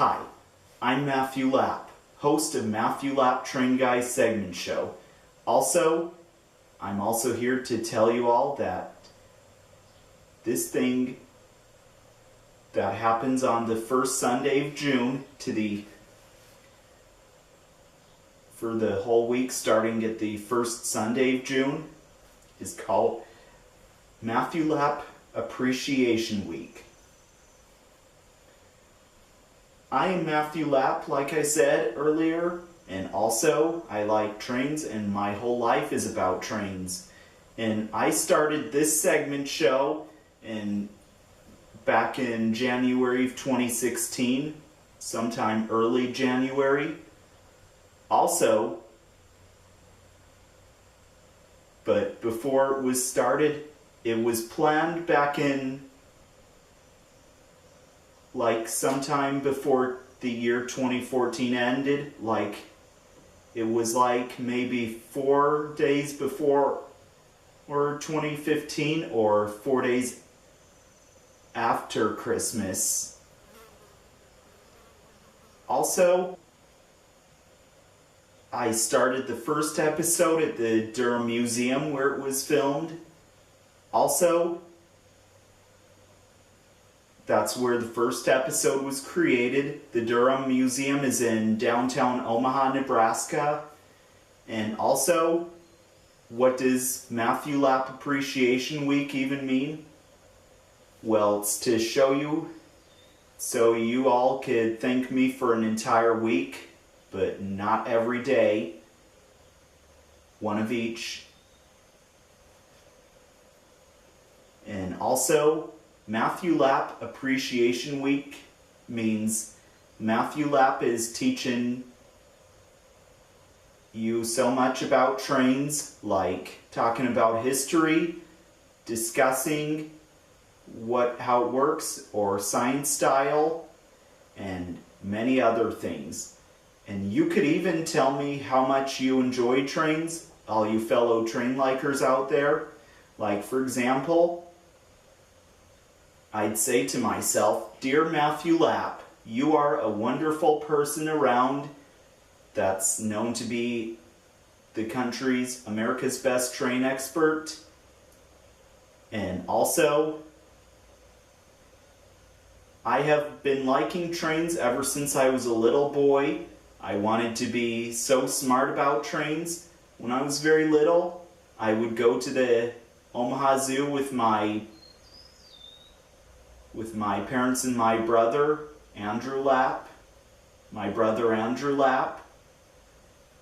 Hi, I'm Matthew Lapp, host of Matthew Lapp Train Guy segment show. I'm also here to tell you all that this thing that happens on the first Sunday of June for the whole week starting at the first Sunday of June is called Matthew Lapp Appreciation Week. I am Matthew Lapp, like I said earlier, and also I like trains and my whole life is about trains. And I started this segment show back in January of 2016, sometime early January. But before it was started, it was planned back in sometime before the year 2014 ended, it was maybe 4 days before or 2015 or 4 days after Christmas. I started the first episode at the Durham Museum where it was filmed. That's where the first episode was created. The Durham Museum is in downtown Omaha, Nebraska. And also, what does Matthew Lapp Appreciation Week even mean? Well, it's to show you so you all could thank me for an entire week, but not every day. One of each. And also, Matthew Lapp Appreciation Week means Matthew Lapp is teaching you so much about trains, like talking about history, discussing how it works, or science style, and many other things. And you could even tell me how much you enjoy trains, all you fellow train likers out there. Like, for example, I'd say to myself, Dear Matthew Lapp, you are a wonderful person around that's known to be the country's America's best train expert. And also, I have been liking trains ever since I was a little boy. I wanted to be so smart about trains. When I was very little, I would go to the Omaha Zoo with my parents and my brother, Andrew Lapp.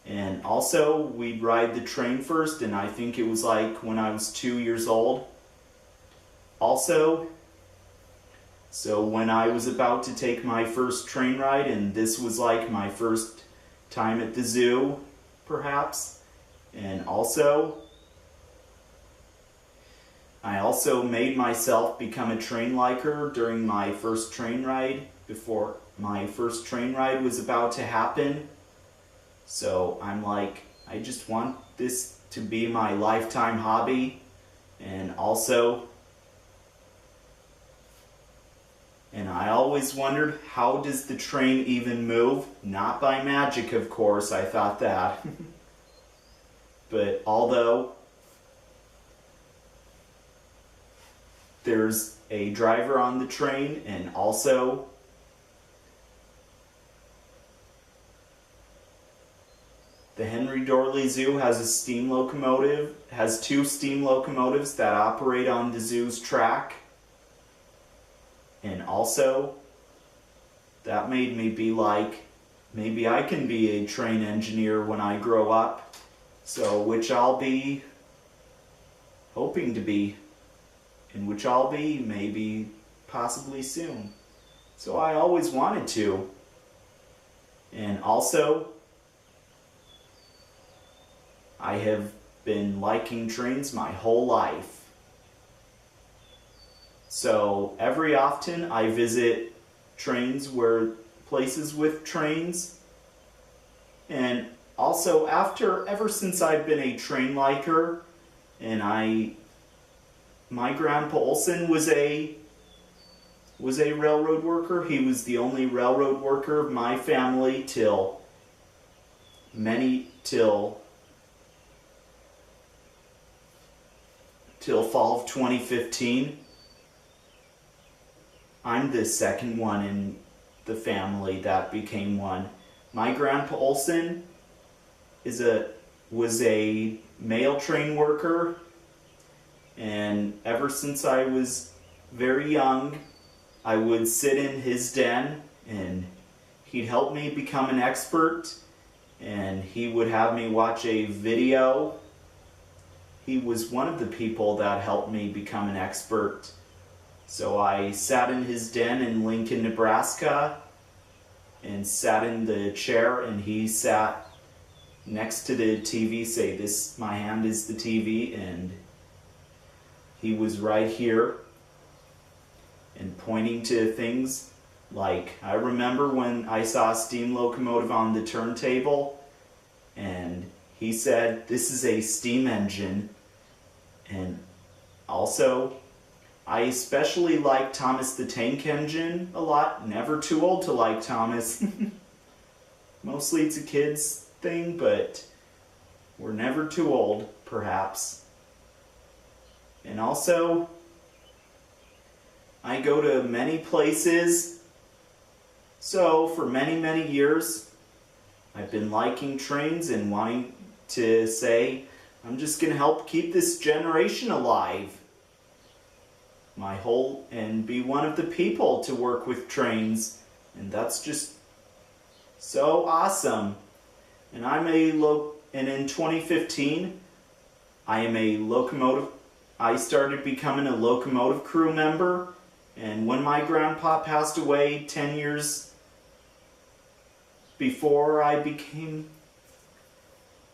And also, we'd ride the train first, and I think it was when I was 2 years old. So when I was about to take my first train ride, and this was my first time at the zoo, perhaps, and I also made myself become a train liker during my first train ride, before my first train ride was about to happen. So I'm I just want this to be my lifetime hobby. And I always wondered, how does the train even move? Not by magic, of course, I thought that. But although there's a driver on the train, and also the Henry Dorley Zoo has two steam locomotives that operate on the zoo's track. And also, that made me be maybe I can be a train engineer when I grow up. So, which I'll be hoping to be, and which I'll be maybe possibly soon. So I always wanted to. And also, I have been liking trains my whole life. So every often I visit places with trains. And also ever since I've been a train liker, and my grandpa Olson was a was a railroad worker. He was the only railroad worker of my family till fall of 2015. I'm the second one in the family that became one. My Grandpa Olson was a mail train worker, and ever since I was very young, I would sit in his den and he'd help me become an expert, and he would have me watch a video. He was one of the people that helped me become an expert. So I sat in his den in Lincoln, Nebraska, and sat in the chair, and he sat next to the TV, say, "This, my hand is the TV," and he was right here and pointing to things. Like, I remember when I saw a steam locomotive on the turntable, and he said, "This is a steam engine." And also, I especially like Thomas the Tank Engine a lot. Never too old to like Thomas. Mostly it's a kid's thing, but we're never too old, perhaps. And also, I go to many places. So for many, many years, I've been liking trains and wanting to say, I'm just going to help keep this generation alive. And be one of the people to work with trains. And that's just so awesome. And in 2015, I started becoming a locomotive crew member. And when my grandpa passed away 10 years before I became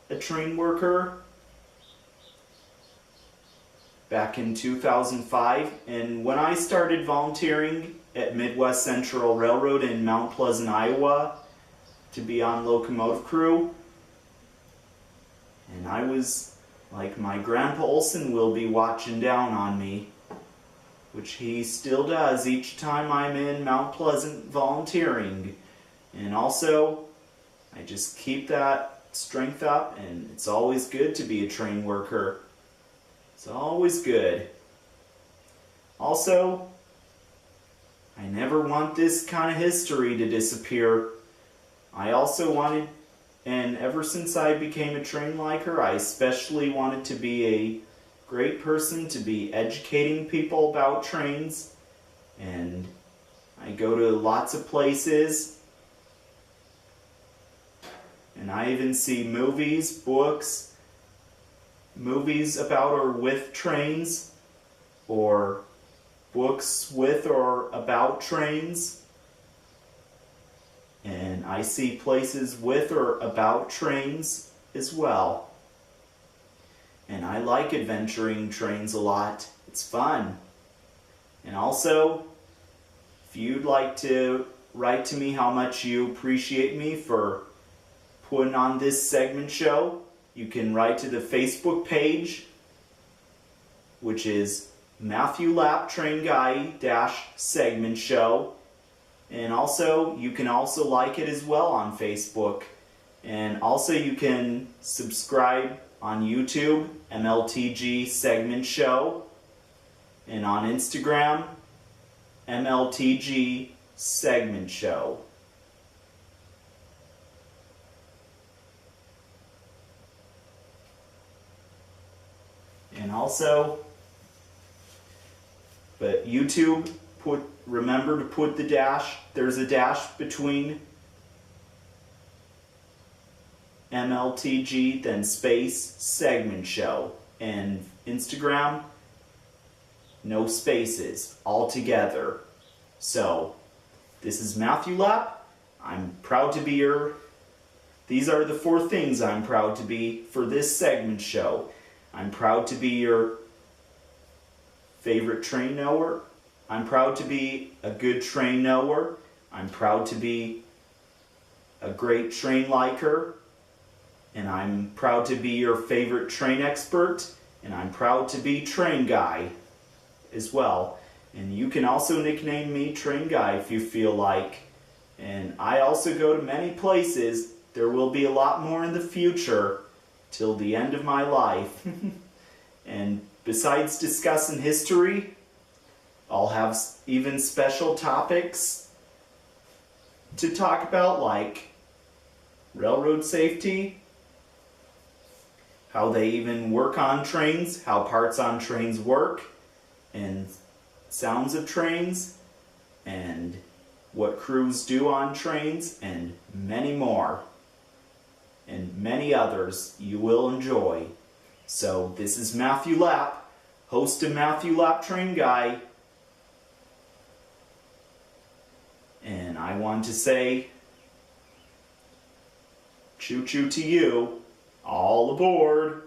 a train worker, back in 2005, and when I started volunteering at Midwest Central Railroad in Mount Pleasant, Iowa, to be on locomotive crew, and I was like, my Grandpa Olson will be watching down on me, which he still does each time I'm in Mount Pleasant volunteering. And also, I just keep that strength up, and it's always good to be a train worker. It's always good. Also, I never want this kind of history to disappear. I also wanted, and ever since I became a train liker, I especially wanted to be a great person to be educating people about trains. And I go to lots of places, and I even see movies, movies about or with trains, or books with or about trains. And I see places with or about trains as well. And I like adventuring trains a lot. It's fun. And also, if you'd like to write to me how much you appreciate me for putting on this segment show, you can write to the Facebook page, which is Matthew Lapp Train Guy segment show. And also, you can also like it as well on Facebook. And also you can subscribe on YouTube, MLTG segment show. And on Instagram, MLTG segment show. And also, but YouTube, remember to put the dash, there's a dash between MLTG, then space, segment show. And Instagram, no spaces, all together. So, this is Matthew Lapp. I'm proud to be these are the 4 things I'm proud to be for this segment show. I'm proud to be your favorite train knower. I'm proud to be a good train knower. I'm proud to be a great train liker. And I'm proud to be your favorite train expert. And I'm proud to be Train Guy as well. And you can also nickname me Train Guy if you feel like. And I also go to many places. There will be a lot more in the future till the end of my life. And besides discussing history, I'll have even special topics to talk about, like railroad safety, how they even work on trains, how parts on trains work, and sounds of trains, and what crews do on trains, and many more. And many others you will enjoy. So this is Matthew Lapp, host of Matthew Lapp Train Guy. And I want to say, choo-choo to you, all aboard.